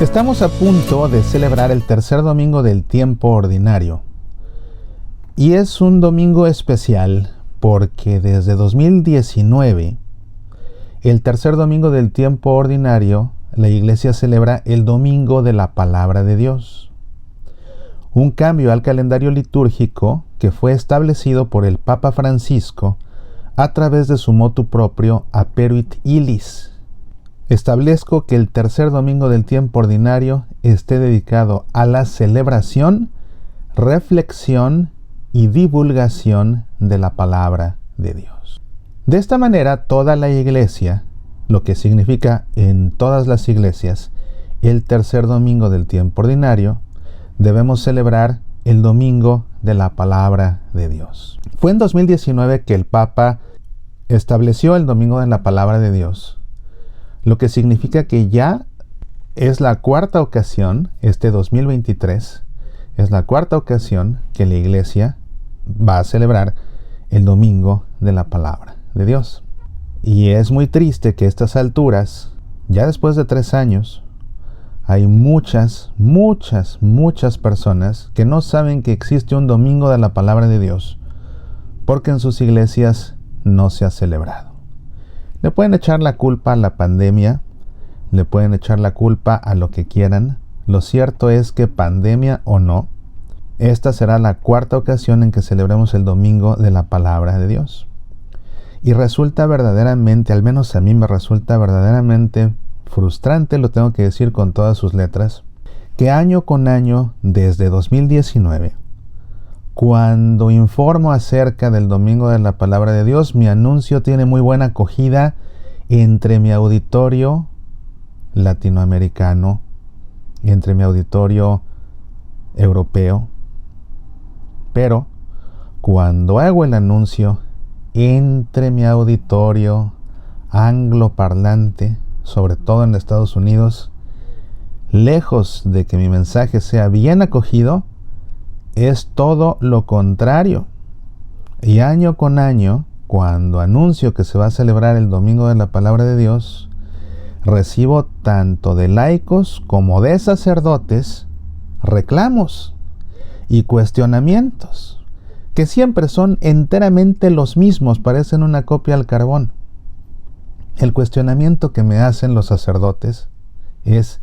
Estamos a punto de celebrar el tercer domingo del tiempo ordinario. Y es un domingo especial porque desde 2019, el tercer domingo del tiempo ordinario, la Iglesia celebra el Domingo de la Palabra de Dios. Un cambio al calendario litúrgico que fue establecido por el Papa Francisco a través de su motu propio Aperuit Illis. Establezco que el tercer domingo del tiempo ordinario esté dedicado a la celebración, reflexión y divulgación de la palabra de Dios. De esta manera, toda la Iglesia, lo que significa en todas las iglesias, el tercer domingo del tiempo ordinario, debemos celebrar el domingo de la palabra de Dios. Fue en 2019 que el Papa estableció el domingo de la palabra de Dios, lo que significa que ya es la cuarta ocasión, este 2023, es la cuarta ocasión que la Iglesia va a celebrar el domingo de la palabra de Dios. Y es muy triste que a estas alturas, ya después de 3 años, hay muchas personas que no saben que existe un domingo de la palabra de Dios, porque en sus iglesias no se ha celebrado. Le pueden echar la culpa a la pandemia, le pueden echar la culpa a lo que quieran. Lo cierto es que, pandemia o no, esta será la cuarta ocasión en que celebremos el domingo de la palabra de Dios. Y resulta verdaderamente, al menos a mí me resulta verdaderamente frustrante, lo tengo que decir con todas sus letras, que año con año, desde 2019, cuando informo acerca del domingo de la palabra de Dios, mi anuncio tiene muy buena acogida entre mi auditorio latinoamericano y entre mi auditorio europeo. Pero cuando hago el anuncio entre mi auditorio angloparlante, sobre todo en Estados Unidos, lejos de que mi mensaje sea bien acogido, es todo lo contrario. Y año con año, cuando anuncio que se va a celebrar el Domingo de la Palabra de Dios, recibo tanto de laicos como de sacerdotes reclamos y cuestionamientos, que siempre son enteramente los mismos, parecen una copia al carbón. El cuestionamiento que me hacen los sacerdotes es: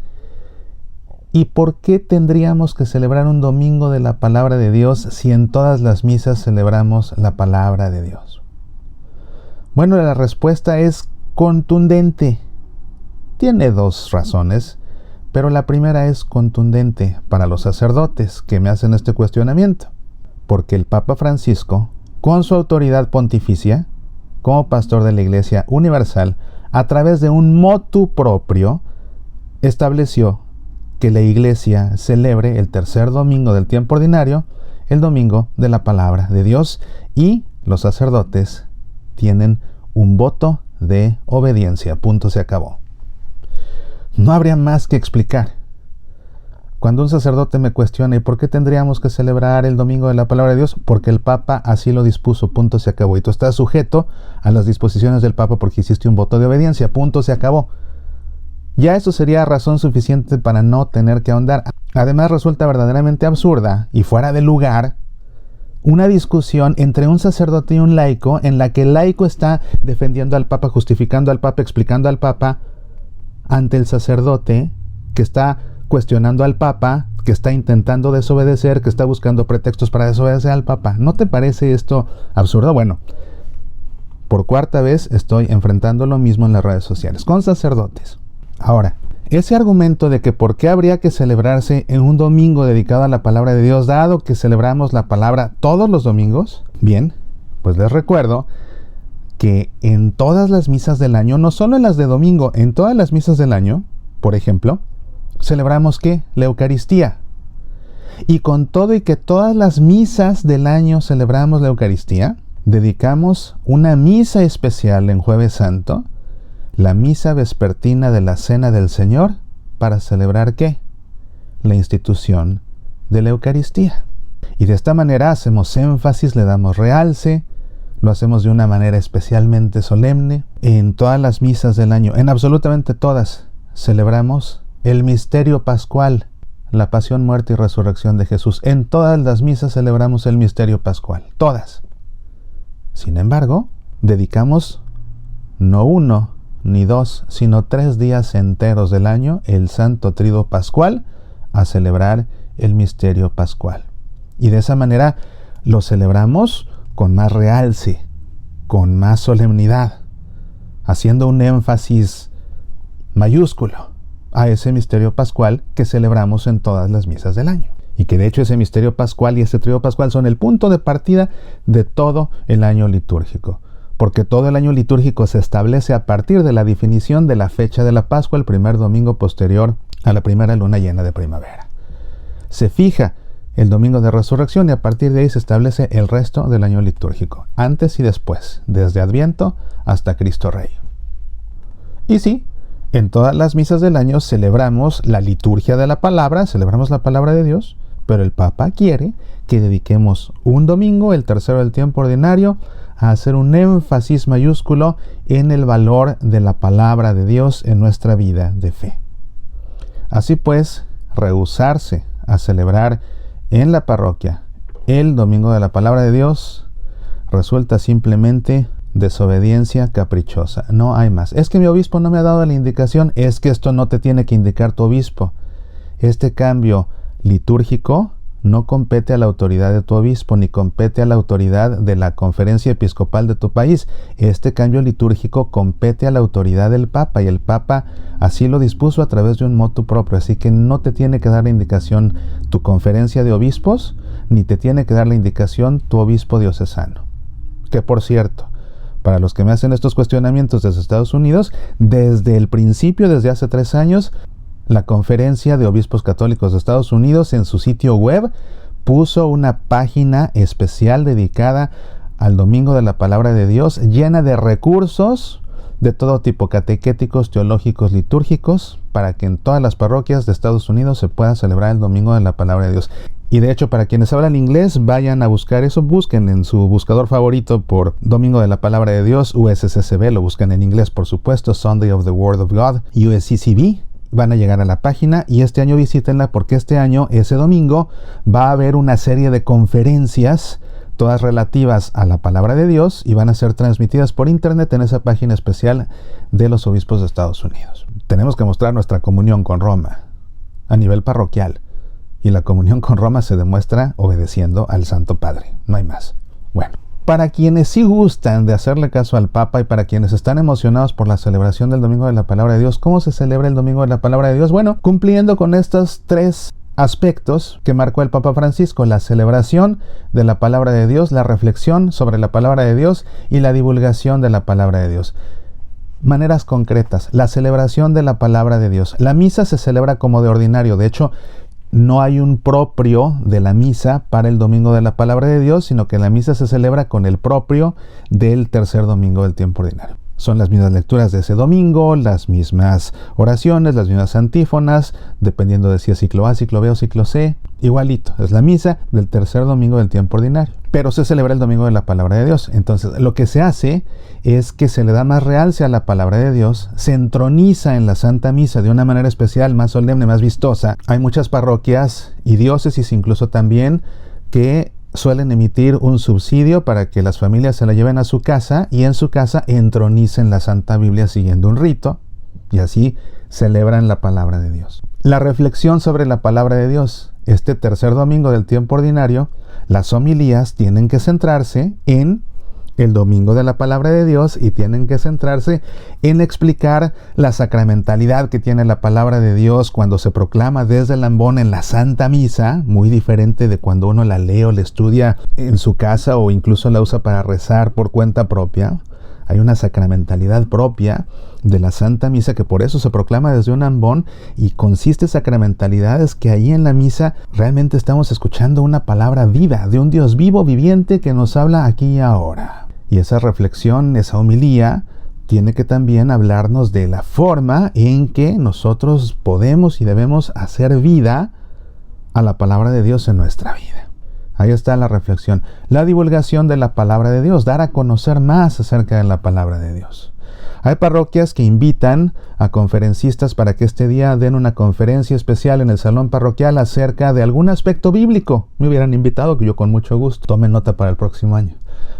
¿y por qué tendríamos que celebrar un domingo de la palabra de Dios si en todas las misas celebramos la palabra de Dios? Bueno, la respuesta es contundente. Tiene 2 razones, pero la primera es contundente para los sacerdotes que me hacen este cuestionamiento, porque el Papa Francisco, con su autoridad pontificia, como pastor de la Iglesia Universal, a través de un motu propio, estableció que la Iglesia celebre el tercer domingo del tiempo ordinario, el domingo de la palabra de Dios, y los sacerdotes tienen un voto de obediencia. Punto, se acabó. No habría más que explicar. Cuando un sacerdote me cuestiona: ¿y por qué tendríamos que celebrar el domingo de la palabra de Dios? Porque el Papa así lo dispuso. Punto, se acabó. Y tú estás sujeto a las disposiciones del Papa porque hiciste un voto de obediencia. Punto, se acabó. Ya eso sería razón suficiente para no tener que ahondar. Además, resulta verdaderamente absurda y fuera de lugar una discusión entre un sacerdote y un laico, en la que el laico está defendiendo al Papa, justificando al Papa, explicando al Papa, ante el sacerdote que está cuestionando al Papa, que está intentando desobedecer, que está buscando pretextos para desobedecer al Papa. ¿No te parece esto absurdo? Bueno, por cuarta vez estoy enfrentando lo mismo en las redes sociales, con sacerdotes. Ahora, ese argumento de que por qué habría que celebrarse en un domingo dedicado a la palabra de Dios, dado que celebramos la palabra todos los domingos, bien, pues les recuerdo que en todas las misas del año, no solo en las de domingo, en todas las misas del año, por ejemplo, celebramos ¿qué? La Eucaristía. Y con todo y que todas las misas del año celebramos la Eucaristía, dedicamos una misa especial en Jueves Santo, la misa vespertina de la Cena del Señor, para celebrar ¿qué? La institución de la Eucaristía. Y de esta manera hacemos énfasis, le damos realce, lo hacemos de una manera especialmente solemne. En todas las misas del año, en absolutamente todas, celebramos el misterio pascual, la pasión, muerte y resurrección de Jesús. En todas las misas celebramos el misterio pascual, todas. Sin embargo, dedicamos no 1 ni 2, sino 3 días enteros del año, el Santo Tríodo Pascual, a celebrar el misterio pascual. Y de esa manera lo celebramos con más realce, con más solemnidad, haciendo un énfasis mayúsculo a ese misterio pascual que celebramos en todas las misas del año. Y que de hecho ese misterio pascual y ese tríodo pascual son el punto de partida de todo el año litúrgico. Porque todo el año litúrgico se establece a partir de la definición de la fecha de la Pascua, el primer domingo posterior a la primera luna llena de primavera. Se fija el domingo de resurrección y a partir de ahí se establece el resto del año litúrgico, antes y después, desde Adviento hasta Cristo Rey. Y sí, en todas las misas del año celebramos la liturgia de la palabra, celebramos la palabra de Dios, pero el Papa quiere que dediquemos un domingo, el tercero del tiempo ordinario, a hacer un énfasis mayúsculo en el valor de la palabra de Dios en nuestra vida de fe. Así pues, rehusarse a celebrar en la parroquia el domingo de la palabra de Dios resulta simplemente desobediencia caprichosa. No hay más. Es que mi obispo no me ha dado la indicación. Es que esto no te tiene que indicar tu obispo. Este cambio litúrgico no compete a la autoridad de tu obispo, ni compete a la autoridad de la conferencia episcopal de tu país. Este cambio litúrgico compete a la autoridad del Papa, y el Papa así lo dispuso a través de un motu proprio. Así que no te tiene que dar la indicación tu conferencia de obispos, ni te tiene que dar la indicación tu obispo diocesano. Que por cierto, para los que me hacen estos cuestionamientos desde Estados Unidos, desde el principio, desde hace 3 años, la Conferencia de Obispos Católicos de Estados Unidos en su sitio web puso una página especial dedicada al Domingo de la Palabra de Dios, llena de recursos de todo tipo, catequéticos, teológicos, litúrgicos, para que en todas las parroquias de Estados Unidos se pueda celebrar el Domingo de la Palabra de Dios. Y de hecho, para quienes hablan inglés, vayan a buscar eso, busquen en su buscador favorito por Domingo de la Palabra de Dios, USCCB, lo buscan en inglés por supuesto, Sunday of the Word of God, USCCB. Van a llegar a la página y este año visítenla, porque este año, ese domingo, va a haber una serie de conferencias, todas relativas a la palabra de Dios, y van a ser transmitidas por internet en esa página especial de los obispos de Estados Unidos. Tenemos que mostrar nuestra comunión con Roma a nivel parroquial, y la comunión con Roma se demuestra obedeciendo al Santo Padre, no hay más. Bueno, para quienes sí gustan de hacerle caso al Papa y para quienes están emocionados por la celebración del Domingo de la Palabra de Dios, ¿cómo se celebra el Domingo de la Palabra de Dios? Bueno, cumpliendo con estos 3 aspectos que marcó el Papa Francisco: la celebración de la Palabra de Dios, la reflexión sobre la Palabra de Dios y la divulgación de la Palabra de Dios. Maneras concretas: la celebración de la Palabra de Dios. La misa se celebra como de ordinario. De hecho, no hay un propio de la misa para el Domingo de la Palabra de Dios, sino que la misa se celebra con el propio del tercer domingo del tiempo ordinario. Son las mismas lecturas de ese domingo, las mismas oraciones, las mismas antífonas, dependiendo de si es ciclo A, ciclo B o ciclo C. Igualito, es la misa del tercer domingo del tiempo ordinario. Pero se celebra el Domingo de la Palabra de Dios. Entonces, lo que se hace es que se le da más realce a la Palabra de Dios, se entroniza en la Santa Misa de una manera especial, más solemne, más vistosa. Hay muchas parroquias y diócesis incluso también que suelen emitir un subsidio para que las familias se la lleven a su casa y en su casa entronicen la Santa Biblia siguiendo un rito, y así celebran la Palabra de Dios. La reflexión sobre la Palabra de Dios. Este tercer domingo del tiempo ordinario, las homilías tienen que centrarse en el Domingo de la Palabra de Dios y tienen que centrarse en explicar la sacramentalidad que tiene la Palabra de Dios cuando se proclama desde el ambón en la Santa Misa, muy diferente de cuando uno la lee o la estudia en su casa o incluso la usa para rezar por cuenta propia. Hay una sacramentalidad propia de la Santa Misa que por eso se proclama desde un ambón, y consiste en sacramentalidades que ahí en la misa realmente estamos escuchando una palabra viva de un Dios vivo, viviente, que nos habla aquí y ahora. Y esa reflexión, esa homilía, tiene que también hablarnos de la forma en que nosotros podemos y debemos hacer vida a la palabra de Dios en nuestra vida. Ahí está la reflexión. La divulgación de la palabra de Dios, dar a conocer más acerca de la palabra de Dios. Hay parroquias que invitan a conferencistas para que este día den una conferencia especial en el salón parroquial acerca de algún aspecto bíblico. Me hubieran invitado, que yo con mucho gusto. Tomen nota para el próximo año.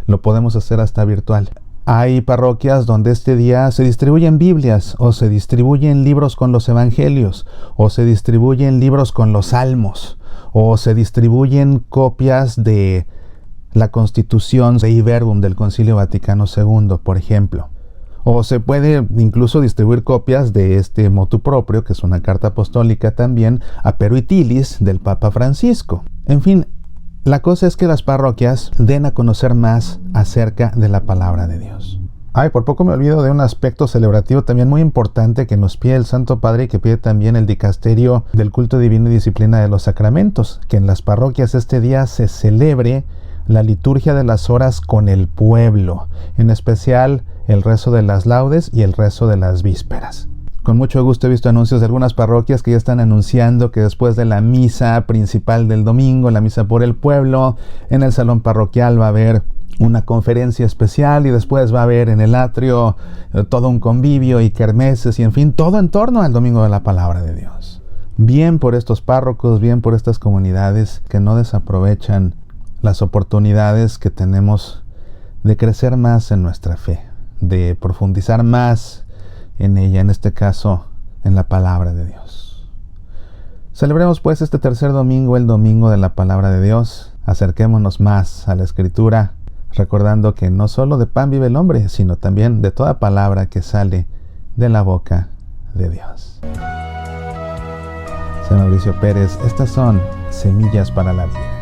Lo podemos hacer hasta virtual. Hay parroquias donde este día se distribuyen Biblias, o se distribuyen libros con los evangelios, o se distribuyen libros con los salmos, o se distribuyen copias de la Constitución Dei Verbum del Concilio Vaticano II, por ejemplo. O se puede incluso distribuir copias de este motu proprio, que es una carta apostólica también, Apero Itilis del Papa Francisco. En fin, la cosa es que las parroquias den a conocer más acerca de la palabra de Dios. Por poco me olvido de un aspecto celebrativo también muy importante que nos pide el Santo Padre y que pide también el Dicasterio del Culto Divino y Disciplina de los Sacramentos, que en las parroquias este día se celebre la liturgia de las horas con el pueblo, en especial el rezo de las laudes y el rezo de las vísperas. Con mucho gusto he visto anuncios de algunas parroquias que ya están anunciando que después de la misa principal del domingo, la misa por el pueblo, en el salón parroquial va a haber una conferencia especial y después va a haber en el atrio todo un convivio y kermeses y en fin, todo en torno al Domingo de la Palabra de Dios. Bien por estos párrocos, bien por estas comunidades que no desaprovechan las oportunidades que tenemos de crecer más en nuestra fe, de profundizar más en ella, en este caso, en la palabra de Dios. Celebremos pues este tercer domingo, el domingo de la palabra de Dios. Acerquémonos más a la Escritura, recordando que no solo de pan vive el hombre, sino también de toda palabra que sale de la boca de Dios. Soy Mauricio Pérez, estas son Semillas para la Vida.